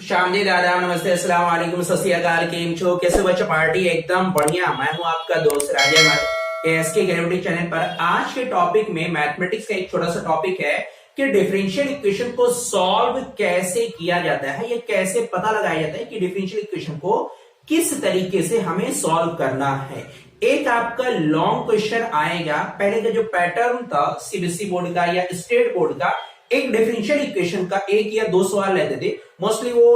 शामजी दादा नमस्ते अस्सलाम वालेकुम सत श्री अकाल केम छो कैसे बच्चा पार्टी एकदम बढ़िया। मैं हूं आपका दोस्त राजा मत एएसके ग्रेविटी चैनल पर। आज के टॉपिक में मैथमेटिक्स का एक छोटा सा टॉपिक है कि डिफरेंशियल इक्वेशन को सॉल्व कैसे किया जाता है या कैसे पता लगाया जाता है कि डिफरेंशियल इक्वेशन को किस तरीके से हमें सॉल्व करना है। एक आपका लॉन्ग क्वेश्चन आएगा। पहले का जो पैटर्न था सीबीएसई बोर्ड का या स्टेट बोर्ड का, एक डिफरेंशियल इक्वेशन का एक या दो सवाल लेते थे। मोस्टली वो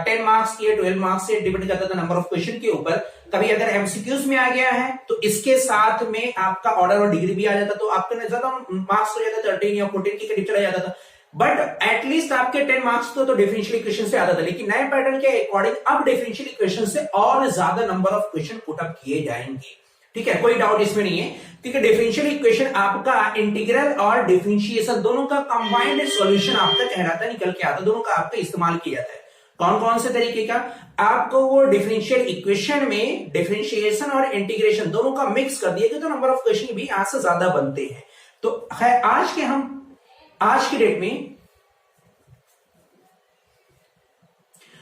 10 मार्क्स के 12 मार्क्स से डिपेंड करता था नंबर ऑफ क्वेश्चन के ऊपर। कभी अगर एमसीक्यूज में आ गया है तो इसके साथ में आपका ऑर्डर और डिग्री भी आ जाता, तो आपका ज्यादा मार्क्स हो जाता, 13 या 14 के करीब चला जाता था। बट एटलीस्ट आपके 10 मार्क्स तो डिफरेंशियल इक्वेशन से आता था। लेकिन नए पैटर्न के अकॉर्डिंग अब डिफरेंशियल इक्वेशन से और ज्यादा number of question put up किए जाएंगे। ठीक है, कोई डाउट इसमें नहीं है, क्योंकि डिफरेंशियल इक्वेशन आपका इंटीग्रल और डिफरेंशिएशन दोनों का कंबाइंड सॉल्यूशन आपका कहलाता है, निकल के आता है, दोनों का आपका इस्तेमाल किया जाता है। कौन कौन से तरीके का? आपको वो डिफरेंशियल इक्वेशन में डिफरेंशिएशन और इंटीग्रेशन दोनों का मिक्स कर दिया गया तो नंबर ऑफ क्वेश्चन भी आज से ज्यादा बनते हैं। तो है आज की डेट में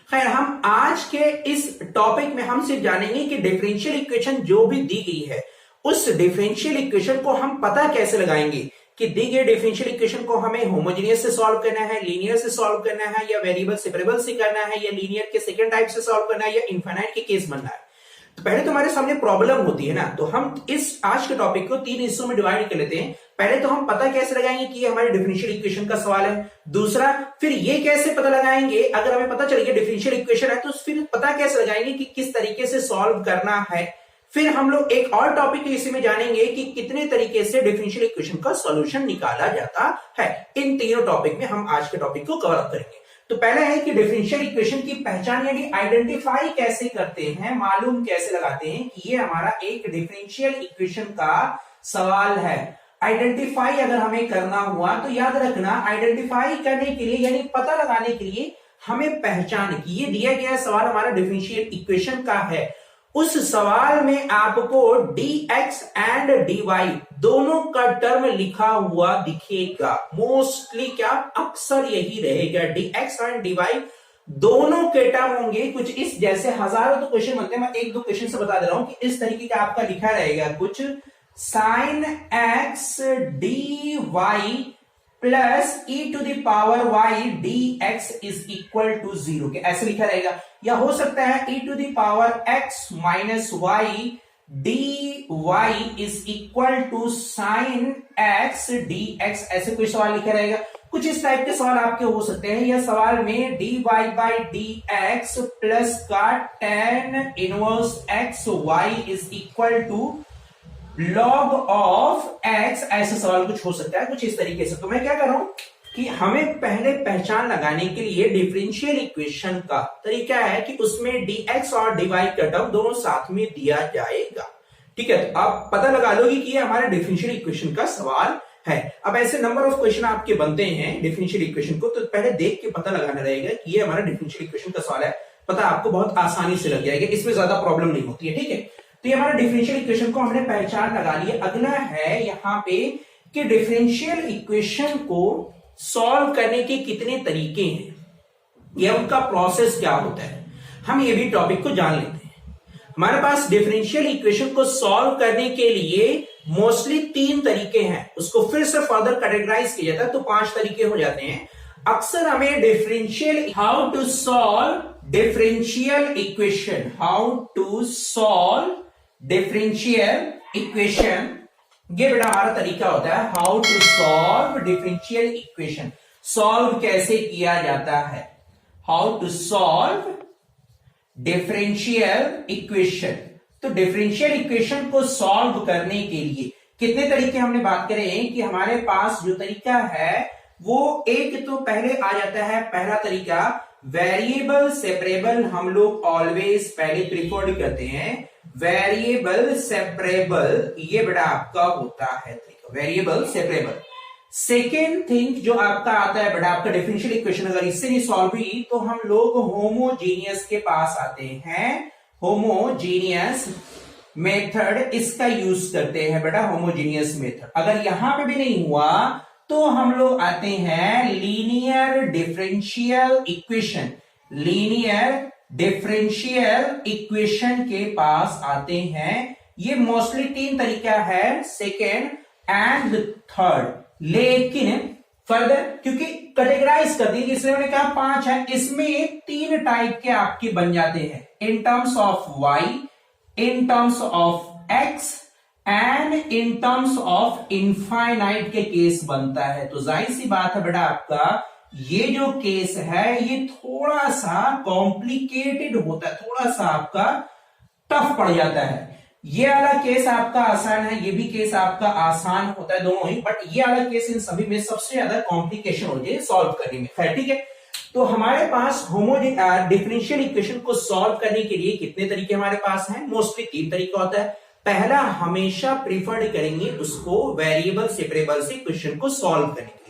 खैर हम आज के इस टॉपिक में हम सिर्फ जानेंगे कि डिफरेंशियल इक्वेशन जो भी दी गई है उस डिफरेंशियल इक्वेशन को हम पता कैसे लगाएंगे कि दी गई डिफरेंशियल इक्वेशन को हमें होमोजेनियस से सॉल्व करना है, लीनियर से सॉल्व करना है, या वेरिएबल सेपरेबल से करना है, या लीनियर के सेकंड टाइप से सॉल्व करना है, या इनफाइनाइट के केस बनना है। तो पहले तो हमारे सामने प्रॉब्लम होती है ना, तो हम इस आज के टॉपिक को 3 हिस्सों में डिवाइड कर लेते हैं। पहले तो हम पता कैसे लगाएंगे कि ये हमारे डिफरेंशियल इक्वेशन का सवाल है। दूसरा, फिर ये कैसे पता लगाएंगे अगर हमें पता चल गया डिफरेंशियल इक्वेशन है तो फिर पता कैसे लगाएंगे कि किस तरीके से सॉल्व करना है। फिर हम लोग एक और टॉपिक इसी में जानेंगे कि कितने तरीके से डिफरेंशियल इक्वेशन का सॉल्यूशन निकाला जाता है। इन तीनों टॉपिक में हम आज के टॉपिक को कवर अप करेंगे। तो पहला है कि डिफरेंशियल इक्वेशन की पहचान यानी आइडेंटिफाई कैसे करते हैं, मालूम कैसे लगाते हैं कि ये हमारा एक डिफरेंशियल इक्वेशन का सवाल है। आइडेंटिफाई अगर हमें करना हुआ तो याद रखना, आइडेंटिफाई करने के लिए यानी पता लगाने के लिए हमें पहचान की ये दिया गया सवाल हमारा डिफरेंशियल इक्वेशन का है। उस सवाल में आपको dx एंड dy दोनों का टर्म लिखा हुआ दिखेगा। मोस्टली क्या अक्सर यही रहेगा, dx एंड dy दोनों के टर्म होंगे कुछ इस जैसे। हजारों तो क्वेश्चन बनते हैं, मैं एक दो क्वेश्चन से बता दे रहा हूं कि इस तरीके का आपका लिखा रहेगा कुछ sin x dy plus e to the power y dx is equal to 0 के ऐसे लिखा रहेगा। या हो सकता है e to the power x minus y dy is equal to sine x dx ऐसे कोई सवाल लिखा रहेगा। कुछ इस टाइप के सवाल आपके हो सकते हैं। या सवाल में dy बाई dx प्लस का tan inverse x y is equal to log of x ऐसा सवाल कुछ हो सकता है, कुछ इस तरीके से। तो मैं क्या कर रहा हूं कि हमें पहले पहचान लगाने के लिए डिफरेंशियल इक्वेशन का तरीका है कि उसमें dx और dy का टर्म दोनों साथ में दिया जाएगा। ठीक है, तो आप पता लगा लोगे कि ये हमारे डिफरेंशियल इक्वेशन का सवाल है। अब ऐसे नंबर ऑफ क्वेश्चन आपके बनते हैं डिफरेंशियल इक्वेशन को, तो पहले देख के पता लगाना रहेगा कि ये हमारा डिफरेंशियल इक्वेशन का सवाल है। पता आपको बहुत आसानी से लग जाएगा, इसमें ज्यादा प्रॉब्लम नहीं होती है। ठीक है, तो ये हमारा डिफरेंशियल इक्वेशन को हमने पहचान लगा लिया। अगला है यहां पे कि डिफरेंशियल इक्वेशन को सॉल्व करने के कितने तरीके हैं या उनका प्रोसेस क्या होता है, हम ये भी टॉपिक को जान लेते हैं। हमारे पास डिफरेंशियल इक्वेशन को सॉल्व करने के लिए मोस्टली 3 तरीके हैं, उसको फिर से फर्दर कैटेगराइज किया जाता है तो 5 तरीके हो जाते हैं। अक्सर हमें differential how to solve differential equation, how to solve differential equation, ये बेटा हमारा तरीका होता है how to solve differential equation. Solve कैसे किया जाता है, how to solve differential equation. तो डिफरेंशियल इक्वेशन को सॉल्व करने के लिए कितने तरीके हमने बात करें हैं कि हमारे पास जो तरीका है वो एक तो पहले आ जाता है। पहला तरीका वेरिएबल सेपरेबल, हम लोग ऑलवेज पहले प्रिफर्ड करते हैं वेरिएबल सेपरेबल, ये बेटा आपका होता है तरीका वेरिएबल सेपरेबल। सेकेंड थिंग जो आपका आता है बेटा आपका डिफरेंशियल इक्वेशन अगर इससे नहीं सॉल्व हुई तो हम लोग होमोजीनियस के पास आते हैं। होमोजीनियस मेथड इसका यूज करते हैं बेटा, होमोजीनियस मेथड। अगर यहां पे भी नहीं हुआ तो हम लोग आते हैं linear differential equation. Linear differential equation के पास आते हैं। ये मोस्टली 3 तरीका है, सेकेंड एंड थर्ड, लेकिन फर्दर क्योंकि कैटेगराइज कर दी इसलिए मैंने कहा 5 है, इसमें 3 टाइप के आपके बन जाते हैं, in terms of Y, in terms of X and in terms of infinite के केस बनता है। तो जाहिर सी बात है बेटा, आपका ये जो केस है ये थोड़ा सा कॉम्प्लिकेटेड होता है, थोड़ा सा आपका टफ पड़ जाता है। ये वाला केस आपका आसान है, ये भी केस आपका आसान होता है, दोनों ही, बट ये वाला केस इन सभी में सबसे ज्यादा कॉम्प्लिकेशन होती है सॉल्व करने में। खैर ठीक है, तो हमारे पास डिफरेंशियल इक्वेशन को सॉल्व करने के लिए कितने तरीके हमारे पास हैं? मोस्टली 3 तरीका होता है। पहला हमेशा प्रीफर्ड करेंगे उसको वेरिएबल सेपरेबल से क्वेश्चन को सॉल्व करने के लिए।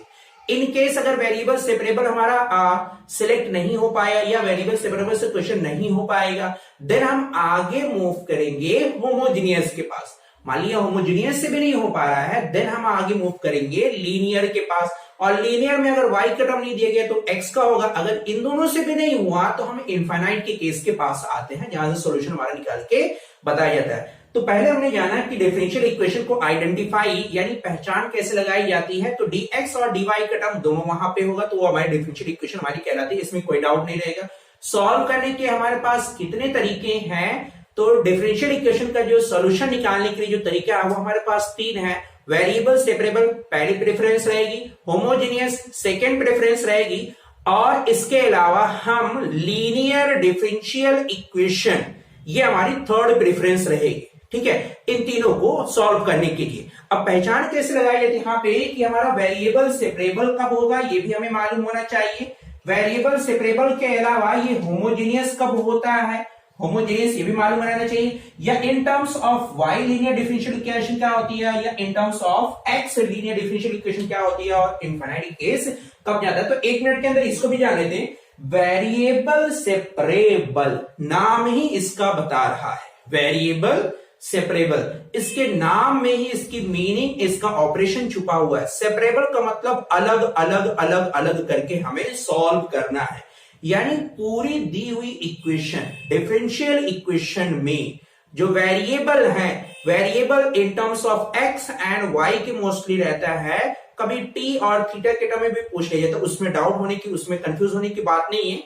इन केस अगर वेरिएबल सेपरेबल हमारा सिलेक्ट नहीं हो पाया या वेरिएबल सेपरेबल से क्वेश्चन नहीं हो पाएगा, देन हम आगे मूव करेंगे होमोजीनियस के पास। मान लिया होमोजीनियस से भी नहीं हो पा रहा है, देन हम आगे मूव करेंगे लीनियर के पास। और लीनियर में अगर y का टर्म नहीं दिया गया तो x का होगा। अगर इन दोनों से भी नहीं हुआ तो हम इनफाइनाइट के केस के पास आते हैं, जहां से सॉल्यूशन हमारा निकाल के बताया जाता है। तो पहले हमने जाना कि डिफरेंशियल इक्वेशन को आइडेंटिफाई यानी पहचान कैसे लगाई जाती है। तो dx और dy का टर्म दोनों वहां पे होगा, तो वो हमारी डिफरेंशियल इक्वेशन हमारी कहलाती है, इसमें कोई डाउट नहीं रहेगा। सॉल्व करने के हमारे पास कितने तरीके हैं? तो डिफरेंशियल इक्वेशन का जो सॉल्यूशन निकालने के लिए जो तरीका है वो हमारे पास 3 है। वेरिएबल सेपरेबल पहली प्रेफरेंस रहेगी, होमोजेनियस सेकेंड प्रेफरेंस रहेगी, और इसके अलावा हम लीनियर डिफरेंशियल इक्वेशन ये हमारी थर्ड प्रेफरेंस रहेगी। ठीक है, इन तीनों को सॉल्व करने के लिए अब पहचान कैसे लगाई जाती है यहाँ पे कि हमारा वेरिएबल सेपरेबल कब होगा ये भी हमें मालूम होना चाहिए। वेरिएबल सेपरेबल के अलावा ये होमोजेनियस कब होता है, होमोजेनियस ये भी मालूम रहना चाहिए। या in terms of Y linear differential equation क्या होती है, या in terms of X linear differential equation क्या होती है, और इनफाइनाइट केस कब जाता है। तो 1 मिनट के अंदर इसको भी जान लेते हैं। वेरिएबल सेपरेबल नाम ही इसका बता रहा है, वेरिएबल सेपरेबल, इसके नाम में ही इसकी मीनिंग, इसका ऑपरेशन छुपा हुआ है। सेपरेबल का मतलब अलग अलग अलग अलग करके हमें सॉल्व करना है, यानी पूरी दी हुई इक्वेशन डिफरेंशियल इक्वेशन में जो वेरिएबल है, variable in terms of X and Y के मोस्टली रहता है। कभी टी और थीटा के टर्म में भी पूछ लिया जाता है, उसमें डाउट होने की, उसमें कंफ्यूज होने की बात नहीं है।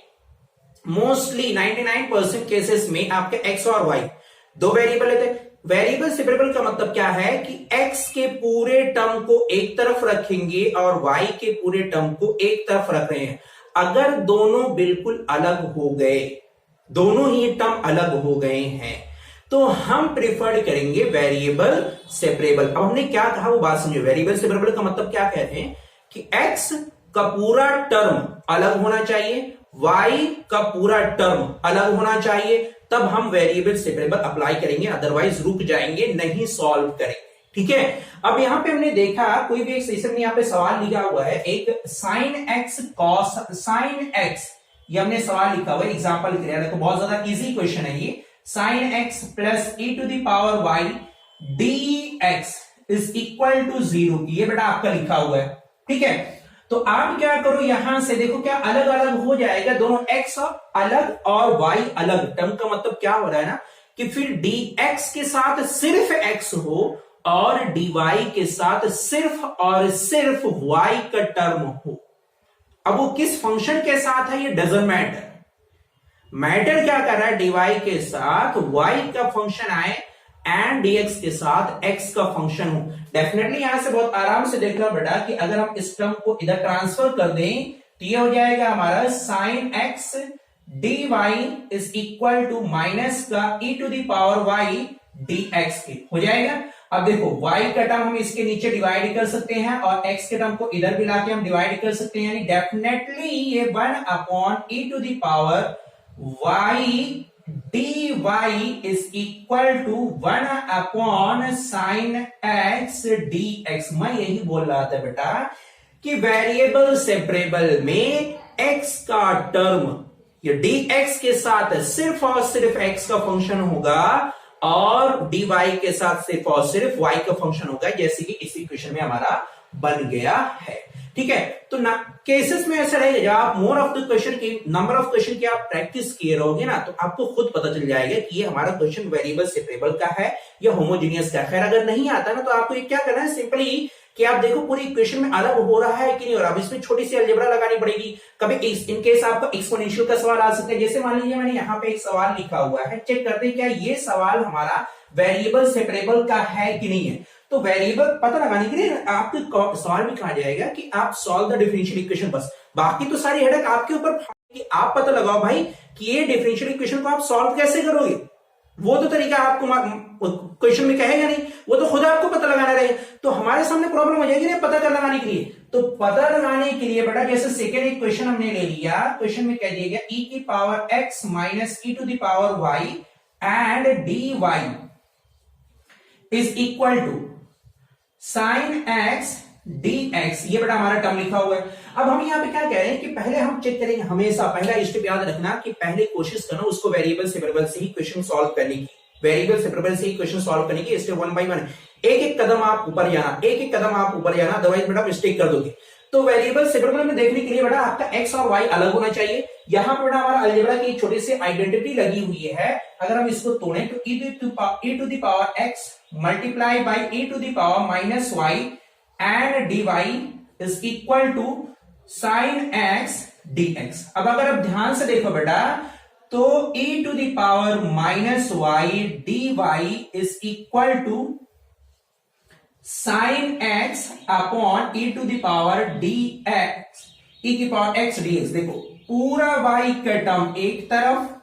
मोस्टली 99% केसेस में आपके एक्स और वाई दो वेरिएबल रहते हैं। वेरिएबल सेपरेबल का मतलब क्या है कि x के पूरे टर्म को एक तरफ रखेंगे और y के पूरे टर्म को एक तरफ रख रहे हैं। अगर दोनों बिल्कुल अलग हो गए, दोनों ही टर्म अलग हो गए हैं, तो हम प्रेफर्ड करेंगे वेरिएबल सेपरेबल। अब हमने क्या कहा वो बात समझो। वेरिएबल सेपरेबल का मतलब क्या कहते हैं कि x का पूरा टर्म अलग होना चाहिए, y का पूरा टर्म अलग होना चाहिए, तब हम वेरिएबल सेपरेबल अप्लाई करेंगे, अदरवाइज रुक जाएंगे, नहीं सॉल्व करेंगे। ठीक है, अब यहां पे हमने देखा कोई भी एक सेशन में यहां पे सवाल लिखा हुआ है, एक sine x cos sine x, ये हमने सवाल लिखा हुआ है, एग्जांपल लिख रहे हैं। देखो बहुत ज्यादा इजी क्वेश्चन है ये। Sine X plus e to the power Y D X is equal to 0, ये बेटा आपका लिखा हुआ है। ठीक है, तो आप क्या करो, यहां से देखो क्या अलग अलग हो जाएगा, दोनों x अलग और y अलग। टर्म का मतलब क्या हो रहा है ना कि फिर dx के साथ सिर्फ x हो और dy के साथ सिर्फ और सिर्फ y का टर्म हो। अब वो किस फंक्शन के साथ है ये डजंट मैटर, मैटर क्या कर रहा है, dy के साथ y का फंक्शन आए एंड dx के साथ x का फंक्शन हो। डेफिनेटली यहां से बहुत आराम से देख लो बेटा कि अगर हम इस टर्म को इधर ट्रांसफर कर दें तो ये हो जाएगा हमारा sine x dy is equal to minus का e to the power y dx के हो जाएगा। अब देखो y का टर्म हम इसके नीचे डिवाइड कर सकते हैं और x के टर्म को इधर भी लाके हम डिवाइड कर सकते हैं, यानी डेफिनेटली ये 1 upon e to the power y dy is equal to 1 upon sine X dx। मैं यही बोल रहा था बेटा कि वेरिएबल सेपरेबल में x का टर्म ये dx के साथ सिर्फ और सिर्फ x का फंक्शन होगा और dy के साथ सिर्फ और सिर्फ y का फंक्शन होगा, जैसे कि इस इक्वेशन में हमारा बन गया है। ठीक है। तो ना केसेस में ऐसा रहेगा, जब आप मोर ऑफ द क्वेश्चन की नंबर ऑफ क्वेश्चन की आप प्रैक्टिस किए रहोगे ना, तो आपको खुद पता चल जाएगा कि ये हमारा क्वेश्चन वेरिएबल सेपरेबल का है या होमोजीनियस का है। खैर अगर नहीं आता ना, तो आपको ये क्या करना है, सिंपली कि आप देखो पूरी इक्वेशन में अलग हो रहा है कि नहीं हो रहा। अब इसमें छोटी सी अलजेब्रा लगानी पड़ेगी। कभी इन केस आपको एक्सपोनेंशियल का सवाल आ सकता है। जैसे मान लीजिए मैंने यहाँ पे एक सवाल लिखा हुआ है, चेक करते हैं क्या ये सवाल हमारा वेरिएबल सेपरेबल का है कि नहीं है। तो वेरिएबल पता लगाने के लिए आपके सवाल में कहा जाएगा कि आप सॉल्व द डिफरेंशियल इक्वेशन, बस बाकी तो सारी हेडेक आपके ऊपर कि आप पता लगाओ भाई कि ये डिफरेंशियल इक्वेशन को आप सॉल्व कैसे करोगे। वो तो तरीका आपको क्वेश्चन में कहेगा नहीं, वो तो खुद आपको पता लगाना रहेगा। तो हमारे सामने प्रॉब्लम हो जाएगी ना पता कर लगाने के लिए। तो पता लगाने के लिए बेटा, जैसे सेकेंड एक क्वेश्चन हमने ले लिया, क्वेश्चन में कह दिया गया e की power x minus e to the power y and dy is equal to sine x dx। ये बेटा हमारा टर्म लिखा हुआ है। अब हम यहाँ पे क्या कह रहे हैं कि पहले हम चेक करेंगे, हमेशा पहला स्टेप याद रखना कि पहले कोशिश करना उसको वेरिएबल सेपरेबल से ही क्वेश्चन सॉल्व करने की, वेरिएबल सेपरेबल से ही क्वेश्चन सॉल्व करने की। स्टेप 1 बाय 1 एक एक कदम आप ऊपर जाना, एक एक कदम आप ऊपर जाना, अदरवाइज बेटा मिस्टेक कर दोगे। तो वेरिएबल सेपरेबल में देखने के लिए बेटा आपका x और y अलग होना चाहिए। यहाँ पे बेटा हमारा अलजेब्रा की छोटी सी आइडेंटिटी लगी हुई है। अगर हम इसको तोड़ें तो e to the power x multiply by e to the power minus y and dy is equal to sine x dx। अब अगर आप ध्यान से देखो बेटा, तो e to the power minus y dy is equal to sine x upon e to the power dx, e की power x dx। देखो पूरा y का टर्म एक तरफ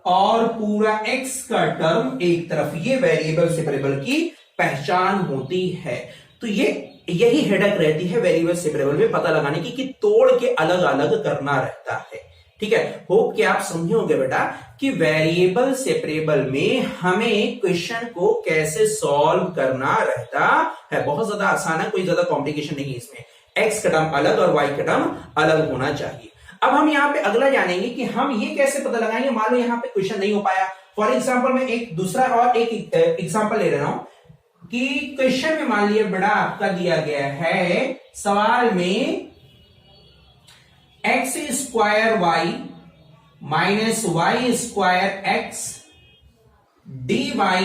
और पूरा x का टर्म एक तरफ, ये वेरिएबल सेपरेबल की पहचान होती है। तो यही हेडक रहती है वेरिएबल सेपरेबल में पता लगाने की कि तोड़ के अलग अलग करना रहता है। ठीक है, होप कि आप समझोगे बेटा कि वेरिएबल सेपरेबल में हमें क्वेश्चन को कैसे सॉल्व करना रहता है। बहुत ज्यादा आसान है, कोई ज्यादा कॉम्प्लिकेशन नहीं है इसमें। एक्स का टर्म अलग और वाई का टर्म अलग होना चाहिए। अब हम यहाँ पे अगला जानेंगे कि हम ये कैसे पता लगाएंगे। मान लो यहाँ पे क्वेश्चन नहीं हो पाया, फॉर एग्जाम्पल मैं एक दूसरा और एक एग्जाम्पल ले रहा हूं कि क्वेश्चन में मान लिया बेटा आपका दिया गया है सवाल में X square Y minus Y square X D Y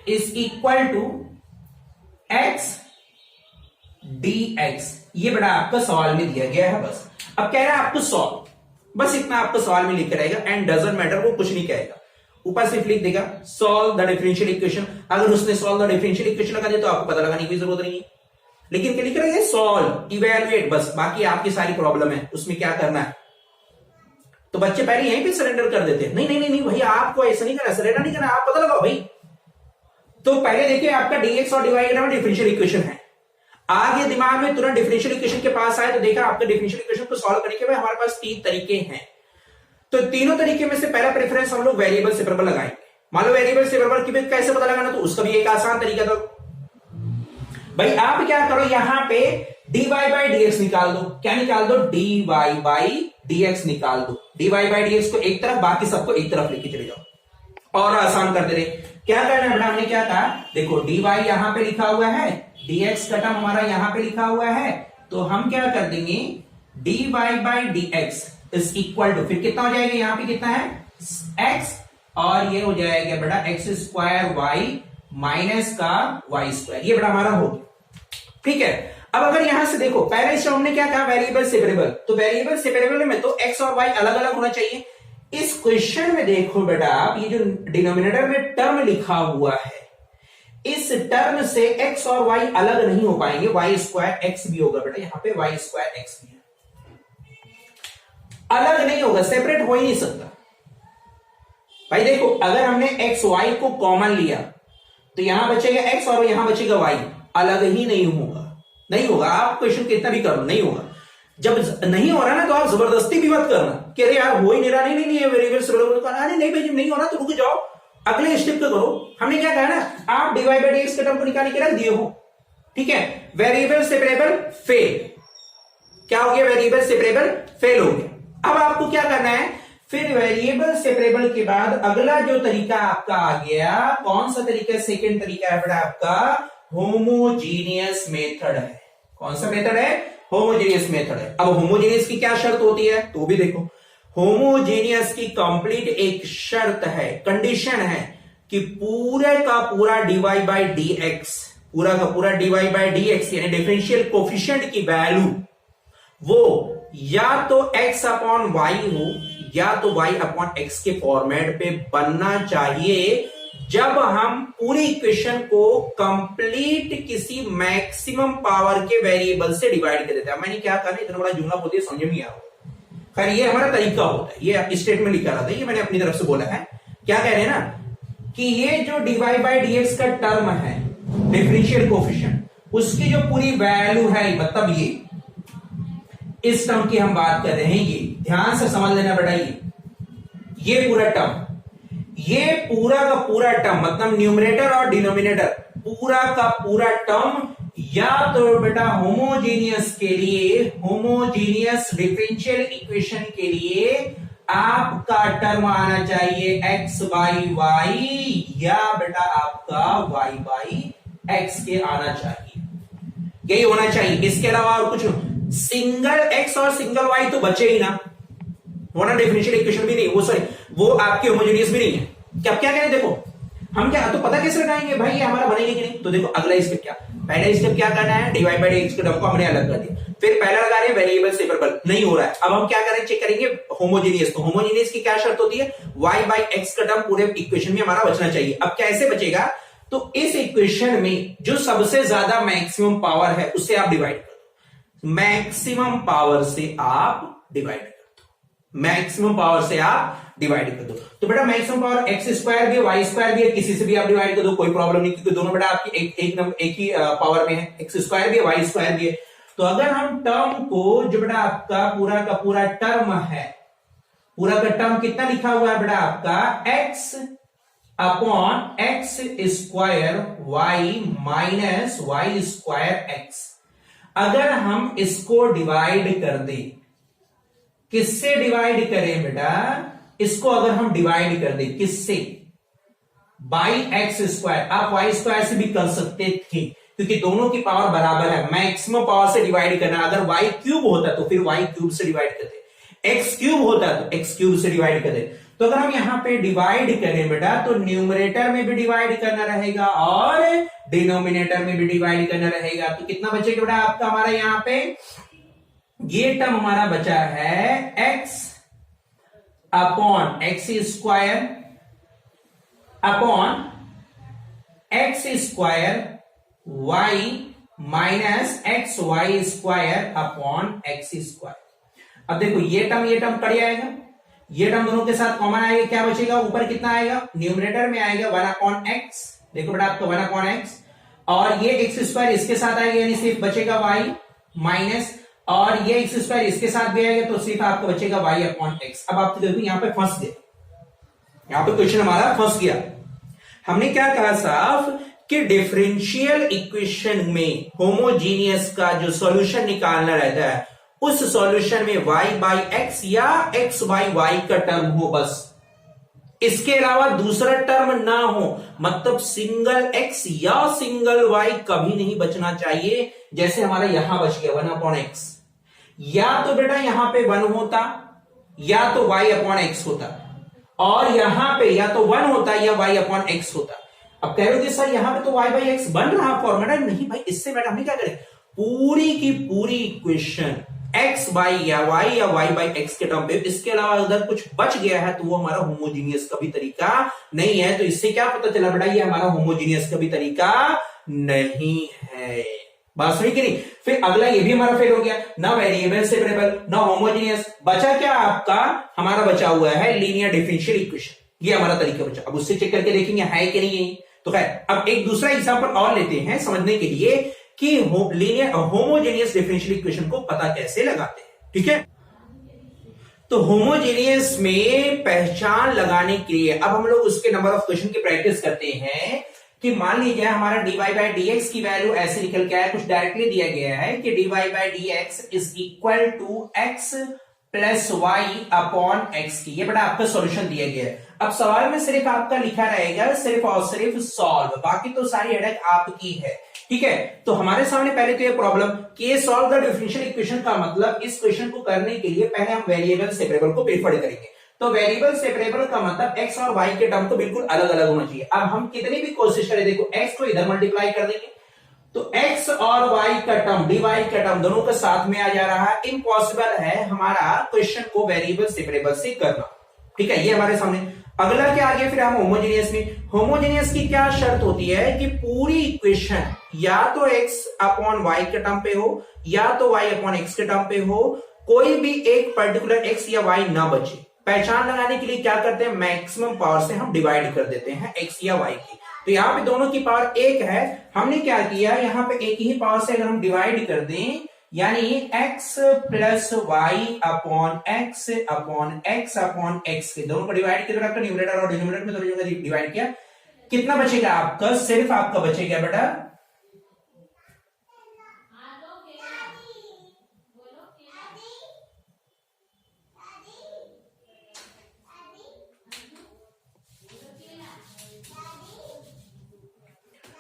is equal to X D X. ये बेटा आपका सवाल में दिया गया है। बस अब कह रहा है आपको सॉल्व, बस इतना आपको सवाल में लिख रहेगा एंड डजंट मैटर, वो कुछ नहीं कहेगा, ऊपर सिर्फ लिख देगा सॉल्व द डिफरेंशियल इक्वेशन। अगर उसने सॉल्व द डिफरेंशियल इक्वेशन लगा दिया तो आपको पता लगाने की जरूरत नहीं है, लेकिन क्या लिख रहा है सॉल्व इवैल्यूएट, बस बाकी आपकी सारी प्रॉब्लम है उसमें क्या करना है। तो बच्चे पहले यहीं पे सरेंडर कर देते हैं, नहीं नहीं नहीं भैया आपको ऐसा नहीं करना, सरेंडर नहीं करना, आप पता लगाओ भाई। तो पहले देखिए आपका डीएक्स और डीवाई का डिफरेंशियल इक्वेशन है, आगे दिमाग में तुरंत डिफरेंशियल इक्वेशन के पास आए तो देखा आपका डिफरेंशियल इक्वेशन को सॉल्व करने के बाद हमारे पास 3 तरीके हैं। तो तीनों तरीके में से पहला प्रेफरेंस हम लोग वेरिएबल सेपरेबल लगाएंगे। मान लो वेरिएबल सेपरेबल की कैसे पता लगाना, तो उसका भी एक आसान तरीका था भाई, आप क्या करो यहाँ पे dy बाई dx निकाल दो। क्या निकाल दो? dy बाई dx निकाल दो। dy बाई dx को एक तरफ, बाकी सबको एक तरफ लेके चले जाओ और आसान कर दे रहे। क्या करना है, हमने क्या कहा, देखो dy यहां पे लिखा हुआ है, dx का टर्म हमारा यहां पे लिखा हुआ है, तो हम क्या कर देंगे dy by dx is equal to, फिर कितना हो जाएगा, यहां पे कितना है x, और ये हो जाएगा बेटा एक्स स्क्वायर वाई माइनस का वाई स्क्वायर। ये बेटा हमारा हो गया। ठीक है, अब अगर यहां से देखो पहले से हमने क्या कहा वेरिएबल सेपरेबल, तो वेरिएबल सेपरेबल में तो x और y अलग अलग होना चाहिए। इस क्वेश्चन में देखो बेटा आप ये जो डिनोमिनेटर में टर्म लिखा हुआ है, इस टर्म से x और y अलग नहीं हो पाएंगे, वाई स्क्वायर एक्स भी होगा बेटा, यहां पे वाई स्क्वायर एक्स भी है, अलग नहीं होगा, सेपरेट हो ही नहीं सकता भाई। देखो अगर हमने एक्स वाई को कॉमन लिया तो यहां बचेगा x और यहां बचेगा y, अलग ही नहीं होगा, नहीं होगा। आप क्वेश्चन कितना भी कर लो नहीं होगा। जब नहीं हो रहा ना तो आप जबरदस्ती भी मत करना कि अरे यार हो ही नहीं रहा, नहीं नहीं वेरिएबल सेपरेबल करना, नहीं भाई नहीं हो रहा तो रुक जाओ, अगले स्टेप पे करो। हमने क्या कहा ना, आप dy बाई dx के टर्म को निकाल के रख दिए हो, ठीक है, वेरिएबल सेपरेबल फेल। क्या हो गया, वेरिएबल सेपरेबल फेल हो गया। अब आपको क्या करना है, फिर वेरिएबल सेपरेबल के बाद अगला जो तरीका आपका आ गया, कौन सा तरीका, सेकंड तरीका है बेटा आपका होमोजीनियस मेथड है। कौन सा मेथड है? होमोजेनियस मेथड है। अब होमोजेनियस की क्या शर्त होती है तो भी देखो, होमोजेनियस की कंप्लीट एक शर्त है, कंडीशन है कि पूरे का पूरा dy बाई डी एक्स, पूरा का पूरा dy बाई डी एक्स यानी डिफरेंशियल कोफिशिएंट की वैल्यू वो या तो x अपॉन y हो या तो y अपॉन x के फॉर्मेट पे बनना चाहिए जब हम पूरी इक्वेशन को कंप्लीट किसी मैक्सिमम पावर के वेरिएबल से डिवाइड कर देते हैं। मैंने क्या कहा, इतना बड़ा जुमला बोलते समझ में आ रहा। खैर ये हमारा तरीका होता है, ये स्टेटमेंट लिखा रहा था, ये मैंने अपनी तरफ से बोला है। क्या कह रहे हैं ना कि ये जो dy बाई डी एक्स का टर्म है डिफरेंशियल कोफिशिएंट, उसकी जो पूरी वैल्यू है, मतलब ये इस टर्म की हम बात कर रहे हैं, ये ध्यान से समझ लेना बेटा, ये पूरा टर्म, ये पूरा का पूरा टर्म मतलब न्यूमरेटर और डिनोमिनेटर पूरा का पूरा टर्म या तो बेटा होमोजेनियस के लिए, होमोजेनियस डिफरेंशियल इक्वेशन के लिए आपका टर्म आना चाहिए x बाई वाई या बेटा आपका y बाई x के आना चाहिए, यही होना चाहिए। इसके अलावा और कुछ, सिंगल x और सिंगल y तो बचे ही ना, वो ना डिफरेंशियल इक्वेशन भी नहीं, वो सॉरी वो आपके होमोजेनियस भी नहीं है। क्या करें, देखो हम क्या तो पता कैसे लगाएंगे भाई ये हमारा बनेगा कि नहीं, तो देखो अगला स्टेप क्या, पहला स्टेप क्या करना है, dy बाई डी एक्स के टर्म को हमने अलग कर दिया, फिर पहला लगा रहे हैं वेरिएबल सेपरेबल, नहीं हो रहा है, अब हम क्या करें, चेक करेंगे होमोजेनियस। तो होमोजेनियस की क्या शर्त होती है, y बाई एक्स का टर्म पूरे इक्वेशन में हमारा बचना चाहिए। अब कैसे बचेगा, तो इस इक्वेशन में जो सबसे ज्यादा मैक्सिमम पावर है उससे आप डिवाइड कर दो, मैक्सिमम पावर से आप डिवाइड कर दो, मैक्सिमम पावर से आप डिवाइड कर दो। तो बेटा मैक्सिमम पावर एक्स स्क्वायर भी है, वाई स्क्वायर भी है, किसी से भी आप डिवाइड कर दो, कोई प्रॉब्लम नहीं, क्योंकि दोनों बेटा आपकी एक ही पावर में है, एक्स स्क्वायर भी है, वाई स्क्वायर भी है। तो अगर हम टर्म को, जो बेटा आपका पूरा का पूरा टर्म है, पूरा का टर्म कितना लिखा हुआ है बेटा आपका, X upon X square Y minus Y square X, अगर हम इसको डिवाइड कर दें, किससे डिवाइड करें बेटा, इसको अगर हम डिवाइड कर दें किससे, बाई एक्स स्क्वायर, आप वाई स्क्वायर से भी कर सकते थे क्योंकि दोनों की पावर बराबर है, मैक्सिमम पावर से डिवाइड करना, अगर वाई क्यूब होता तो फिर वाई क्यूब से डिवाइड करते, एक्स क्यूब होता तो एक्स क्यूब से डिवाइड करते। तो अगर हम यहां पे डिवाइड करें बेटा तो न्यूमरेटर में भी डिवाइड करना रहेगा और डिनोमिनेटर में भी डिवाइड करना रहेगा, तो कितना बचेगा बेटा आपका हमारा यहां पे, ये टर्म हमारा बचा है x upon X square upon X square Y minus X Y square upon X square. अब देखो ये टर्म कट जाएगा, ये टर्म दोनों के साथ कॉमन आएगा, क्या बचेगा, ऊपर कितना आएगा, न्यूमरेटर में आएगा 1 अपॉन एक्स, देखो बेटा आपका 1 अपॉन एक्स, और ये एक्स स्क्वायर इसके साथ आएगा यानी सिर्फ बचेगा वाई माइनस, और ये एक्स स्क्वायर इसके साथ भी आएगा तो सिर्फ आपका बचेगा वाई अपॉन एक्स। अब आप देखो यहां पे फंस गए, यहां पे क्वेश्चन हमारा फंस गया। हमने क्या कहा साफ कि डिफरेंशियल इक्वेशन में होमोजीनियस का जो सॉल्यूशन निकालना रहता है उस सॉल्यूशन में y बाई एक्स या x बाई वाई का टर्म हो, बस इसके अलावा दूसरा टर्म ना हो, मतलब सिंगल x या सिंगल y कभी नहीं बचना चाहिए। जैसे हमारा यहां बच गया 1 अपॉन एक्स, या तो बेटा यहां पे 1 होता या तो y अपॉन एक्स होता, और यहां पे या तो 1 होता या y अपॉन एक्स होता। अब कह रहे हो कि सर यहां पे तो y बाई एक्स बन रहा फॉर्मूला, नहीं भाई, इससे बेटा हमने क्या करें, पूरी की पूरी इक्वेशन x बाई या y बाई एक्स के टर्म पे, इसके अलावा अगर कुछ बच गया है तो वो हमारा होमोजीनियस का भी तरीका नहीं है। तो इससे क्या पता चला बेटा, ये हमारा होमोजीनियस का भी तरीका नहीं है। बात सुनी कि नहीं। फिर अगला ये भी हमारा फेल हो गया, ना वेरिएबल सेपरेबल ना होमोजीनियस, बचा क्या आपका, हमारा बचा हुआ है लीनियर डिफरेंशियल इक्वेशन, ये हमारा तरीका बचा। अब उससे चेक करके देखेंगे है कि नहीं है। तो खैर अब एक दूसरा एग्जांपल और लेते हैं समझने के लिए कि लीनियर होमोजेनियस डिफरेंशियल इक्वेशन को पता कैसे लगाते हैं, ठीक है। तो होमोजेनियस में पहचान लगाने के लिए अब हम लोग उसके नंबर ऑफ क्वेश्चन की प्रैक्टिस करते हैं कि मान लीजिए हमारा dy बाई डी एक्स की वैल्यू ऐसे निकल के आया, कुछ डायरेक्टली दिया गया है कि dy by D X is equal to X plus Y upon X की, ये बड़ा आपका सॉल्यूशन दिया गया है। अब सवाल में सिर्फ आपका लिखा रहेगा सिर्फ और सिर्फ सॉल्व, बाकी तो सारी हेडेक आपकी है। ठीक है, तो हमारे सामने पहले तो ये प्रॉब्लम कि ये सॉल्व द डिफरेंशियल इक्वेशन का मतलब इस क्वेश्चन को करने के लिए पहले हम वेरिएबल सेपरेबल को प्रीफर करेंगे। तो वेरिएबल सेपरेबल का मतलब एक्स और वाई के टर्म तो बिल्कुल अलग अलग होना चाहिए। अब हम कितनी भी कोशिश करें, देखो एक्स को इधर मल्टीप्लाई कर देंगे तो x और y का टर्म dy का टर्म दोनों का साथ में आ जा रहा है। इम्पॉसिबल है हमारा क्वेश्चन को वेरिएबल सेपरेबल से करना। ठीक है, ये हमारे सामने। अगला क्या आ गया फिर हम होमोजेनियस में। होमोजेनियस की क्या शर्त होती है कि पूरी इक्वेशन या तो x अपॉन y के टर्म पे हो या तो y अपॉन x के टर्म पे हो, कोई भी एक पर्टिकुलर x या y ना बचे। पहचान लगाने के लिए क्या करते हैं, मैक्सिमम पावर से हम डिवाइड कर देते हैं x या y की। तो यहाँ पे दोनों की पावर एक है, हमने क्या किया यहाँ पे एक ही पावर से अगर हम डिवाइड कर दें, यानी x plus Y upon X upon X upon X के दोनों को डिवाइड किया, आपका न्यूमरेटर और डिनोमिनेटर में दोनों जगह डिवाइड किया, कितना बचेगा आपका, सिर्फ आपका बचेगा बेटा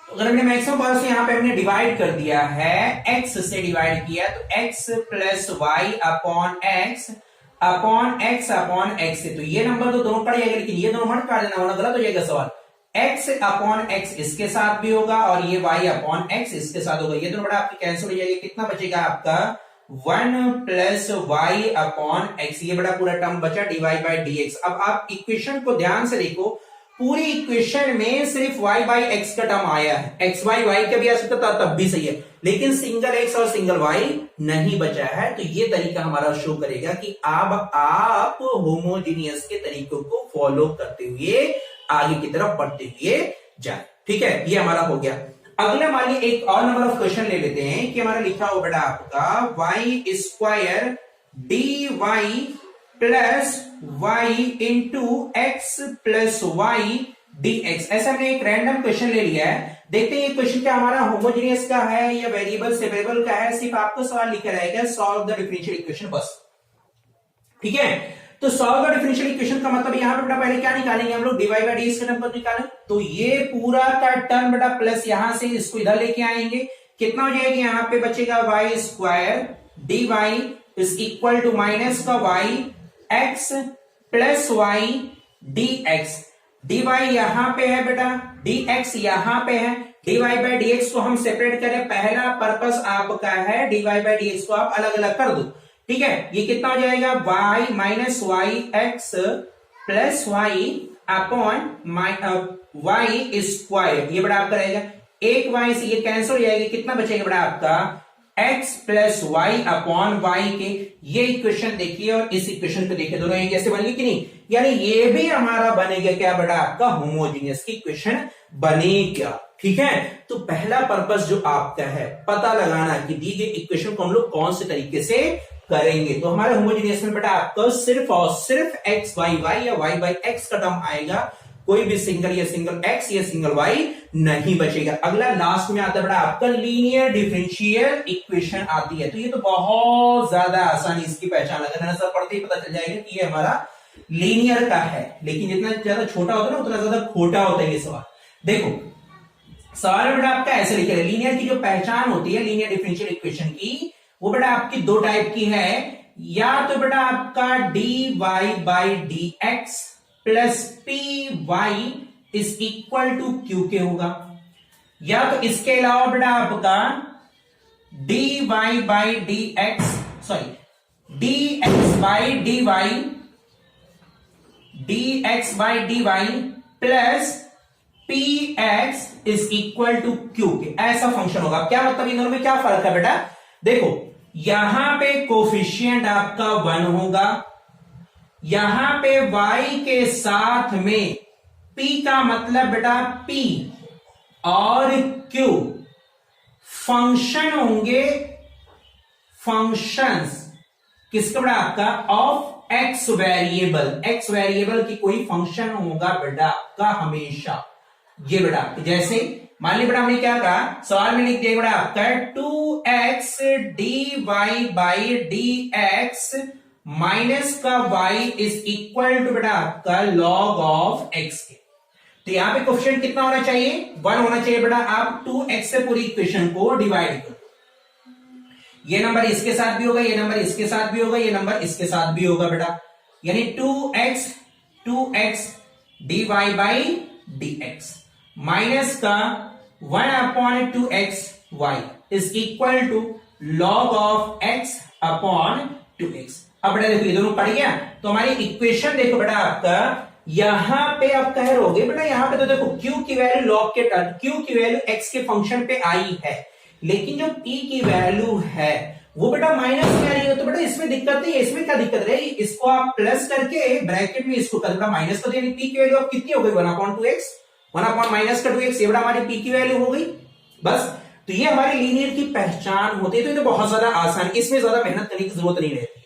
अगर हमने मैक्सिमम पावर से यहाँ पे हमने डिवाइड कर दिया है, x से डिवाइड किया तो x plus Y upon X upon X से, तो ये नंबर तो दोनों पड़ जाएगा, लेकिन ये दोनों मत काट देना वरना गलत हो जाएगा सवाल। x अपॉन एक्स इसके साथ भी होगा और ये y अपॉन एक्स इसके साथ होगा, ये दोनों बड़ा आपके कैंसिल हो जाएगा। कितना बचेगा आपका 1 प्लस वाई अपॉन एक्स, ये बड़ा पूरा टर्म बचा dy बाई dx। अब आप इक्वेशन को ध्यान से देखो, पूरी इक्वेशन में सिर्फ y बाई एक्स का टर्म आया है, x बाई y का भी आ सकता था तब भी सही है, लेकिन सिंगल x और सिंगल y नहीं बचा है। तो ये तरीका हमारा शो करेगा कि अब आप होमोजीनियस के तरीकों को फॉलो करते हुए आगे की तरफ बढ़ते हुए जाए। ठीक है, ये हमारा हो गया। अगला मान लीजिए एक और नंबर ऑफ क्वेश्चन ले लेते हैं कि हमारा लिखा हो बेटा आपका Y square D Y plus Y into X plus Y D X. ऐसा हमने एक रैंडम क्वेश्चन ले लिया है, देखते हैं ये क्वेश्चन क्या हमारा होमोजेनियस का है या वेरिएबल सेपरेबल का है। सिर्फ आपको सवाल लिखा रहेगा सॉल्व द डिफरेंशियल इक्वेशन, बस। ठीक है, तो सॉल्व द डिफरेंशियल इक्वेशन का मतलब यहाँ पे बेटा पहले क्या निकालेंगे हम लोग, डीवाई बाई डी एक्स का नंबर निकालें, तो ये पूरा का टर्म बेटा प्लस यहां से इसको इधर लेके आएंगे, कितना हो जाएगा, यहाँ पे बचेगा y square D Y is equal to minus का y x plus Y D x. D y यहां पे है बेटा, डी एक्स यहां पे है, d Y by D x को हम सेपरेट करें, पहला पर्पस आपका है d Y by D x को आप अलग अलग कर दो। ठीक है, ये कितना हो जाएगा y minus Y x plus Y upon Y square, ये बड़ा आपका रहेगा, एक y से ये कैंसिल हो जाएगा, कितना बचेगा बड़ा आपका x plus Y upon Y के। ये इक्वेशन देखिए और इस इक्वेशन को देखिए, दोनों एक जैसे बनेंगे कि नहीं, यानी ये भी हमारा बनेगा क्या बेटा आपका होमोजीनियस की इक्वेशन बनेगा। ठीक है, तो पहला पर्पस जो आपका है पता लगाना कि दी गई इक्वेशन को हम लोग कौन से तरीके से करेंगे। तो हमारे होमोजीनियस में बेटा आपको सिर्फ और सिर्फ एक्स बाई वाई या वाई बाई एक्स का टर्म आएगा, कोई भी सिंगल या सिंगल एक्स या सिंगल वाई नहीं बचेगा। अगला लास्ट में आता है बेटा आपका लीनियर डिफरेंशियल इक्वेशन आती है, तो ये तो बहुत ज्यादा आसानी इसकी पहचान अगर नजर पड़ते ही पता चल जाएगा कि ये हमारा लीनियर का है, लेकिन जितना ज्यादा छोटा होता है ना उतना ज्यादा खोटा होता है ये सवाल। देखो सवाल बेटा आपका ऐसे लिखा है, लीनियर की जो पहचान होती है लीनियर डिफरेंशियल इक्वेशन की, वो बेटा आपकी दो टाइप की है, या तो बेटा आपका D Y by D X plus P Y is equal to Q के होगा, या तो इसके अलावा बेटा आपका D Y by D x D X by D Y D X by D Y plus P X is equal to Q के, ऐसा फंक्शन होगा। क्या मतलब इन दोनों में क्या फर्क है बेटा, देखो यहां पे कोफिशिएंट आपका 1 होगा, यहां पे y के साथ में p का मतलब बेटा p और q फंक्शन होंगे, फंक्शंस किसका बेटा आपका ऑफ x वेरिएबल की कोई फंक्शन होगा बेटा आपका हमेशा। ये बेटा जैसे मान ली बेटा हमने क्या कहा, सवाल में लिख दिया बेटा आपका 2x dy by D x minus का y इज इक्वल टू बेटा आपका log ऑफ x के। तो यहां पे कोफिशिएंट कितना होना चाहिए? 1 होना चाहिए बेटा। आप 2x से पूरी इक्वेशन को डिवाइड करो। ये नंबर इसके साथ भी होगा, ये नंबर इसके साथ भी होगा, ये नंबर इसके साथ भी होगा बेटा। यानी 2x dy by dx minus का 1/2x y is equal to log of x upon 2x। अब बेटा देखो ये दोनों पड़ गया, तो हमारी इक्वेशन देखो बेटा आपका यहां पे आप कह रहोगे बेटा यहां पे तो देखो q की वैल्यू log के q की वैल्यू x के फंक्शन पे आई है, लेकिन जो p की वैल्यू है वो बेटा माइनस में आ रही है। तो बेटा इसमें दिक्कत नहीं है, इसमें क्या दिक्कत रही? इसको आप प्लस करके ब्रैकेट में इसको कर बेटा माइनस कर देंगे। p की वैल्यू अब कितनी हो गई? 1/2x 1/- का 2x, ये बेटा हमारी p की वैल्यू हो गई बस। तो ये हमारी लीनियर की पहचान होती है। तो ये तो बहुत ज्यादा आसान, इसमें ज्यादा मेहनत करने की जरूरत नहीं रहती।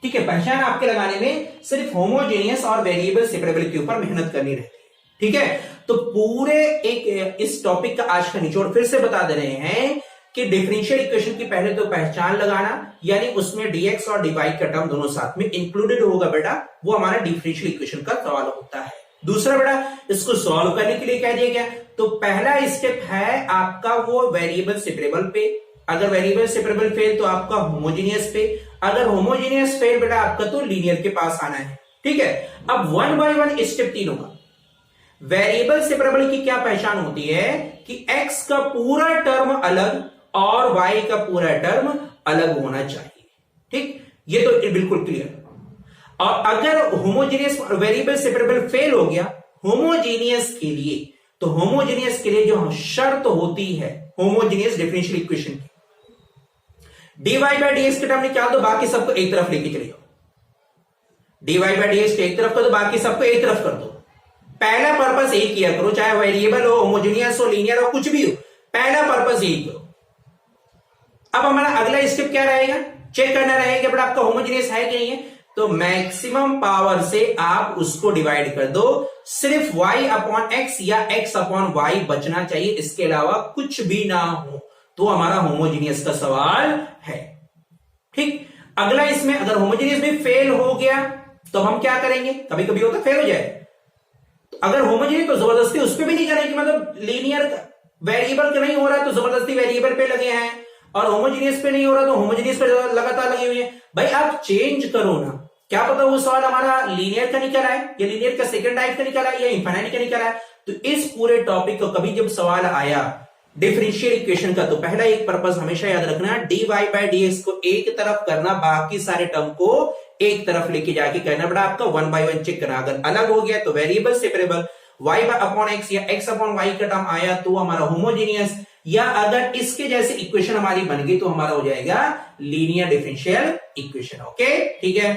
ठीक है, पहचान आपके लगाने में सिर्फ होमोजेनियस और वेरिएबल सेपरेबल के ऊपर मेहनत करनी रहती है। ठीक है, तो पूरे एक इस टॉपिक का आज का निचोड़ फिर से बता दे रहे हैं कि डिफरेंशियल इक्वेशन की पहले तो पहचान लगाना, यानी उसमें dx और dy का टर्म दोनों साथ में इंक्लूडेड होगा बेटा, वो हमारा डिफरेंशियल इक्वेशन का सवाल होता है। दूसरा बेटा इसको सॉल्व करने के लिए कह दिया गया, तो पहला स्टेप है आपका वो वेरिएबल सेपरेबल पे। अगर वेरिएबल सेपरेबल फेल तो आपका होमोजेनियस पे, अगर होमोजेनियस फेल बेटा आपका तो लीनियर के पास आना है। ठीक है, अब 1 बाय 1 स्टेप तीनों का। वेरिएबल सेपरेबल की क्या पहचान होती है कि x का पूरा टर्म अलग और y का पूरा टर्म अलग होना चाहिए। ठीक, ये तो बिल्कुल क्लियर। और अगर होमोजेनियस वेरिएबल सेपरेबल फेल हो गया होमोजेनियस के लिए, तो होमोजेनियस के लिए जो शर्त होती है होमोजेनियस डिफरेंशियल इक्वेशन की, dy बाई dx के टर्म निकाल दो, बाकी सबको एक तरफ लेके चले जाओ। dy बाई dx को एक तरफ कर दो, बाकी सबको एक तरफ कर दो। पहला पर्पस एक किया करो, चाहे वेरिएबल हो, होमोजेनियस हो, लीनियर हो, कुछ भी हो, पहला पर्पस यही करो। अब हमारा अगला स्टेप क्या रहेगा? चेक करना रहेगा बट आपका होमोजेनियस है कि नहीं है। तो मैक्सिमम पावर से आप उसको डिवाइड कर दो, सिर्फ y अपॉन x या x अपॉन y बचना चाहिए, इसके अलावा कुछ भी ना हो, तो हमारा होमोजेनियस का सवाल है। ठीक, अगला इसमें अगर होमोजेनियस में फेल हो गया तो हम क्या करेंगे? कभी कभी होता फेल हो जाए, तो अगर होमोजेनियस तो जबरदस्ती उस पर भी नहीं करेंगे, मतलब लीनियर वेरिएबल का नहीं हो रहा तो जबरदस्ती वेरिएबल पे लगे हैं, और होमोजेनियस पे नहीं हो रहा तो होमोजेनियस पे लगातार लगे हुए हैं। भाई आप चेंज करो ना, क्या पता वो सवाल हमारा लीनियर का निकल आए या लीनियर का सेकंड टाइप का निकल आए या इनफाइनाइट का निकल आए। तो इस पूरे टॉपिक को कभी जब सवाल आया डिफरेंशियल इक्वेशन का, तो पहला एक पर्पस हमेशा याद रखना, dy बाई dx को एक तरफ करना, बाकी सारे टर्म को एक तरफ लेके जाके कहना बेटा आपका 1 बाय 1 चेक करना। अगर अलग हो गया तो variable separable, y upon x या x अपॉन y का टर्म आया तो हमारा होमोजेनियस, या अगर इसके जैसे इक्वेशन हमारी बन गई तो हमारा हो जाएगा लीनियर डिफरेंशियल इक्वेशन। ओके, ठीक है।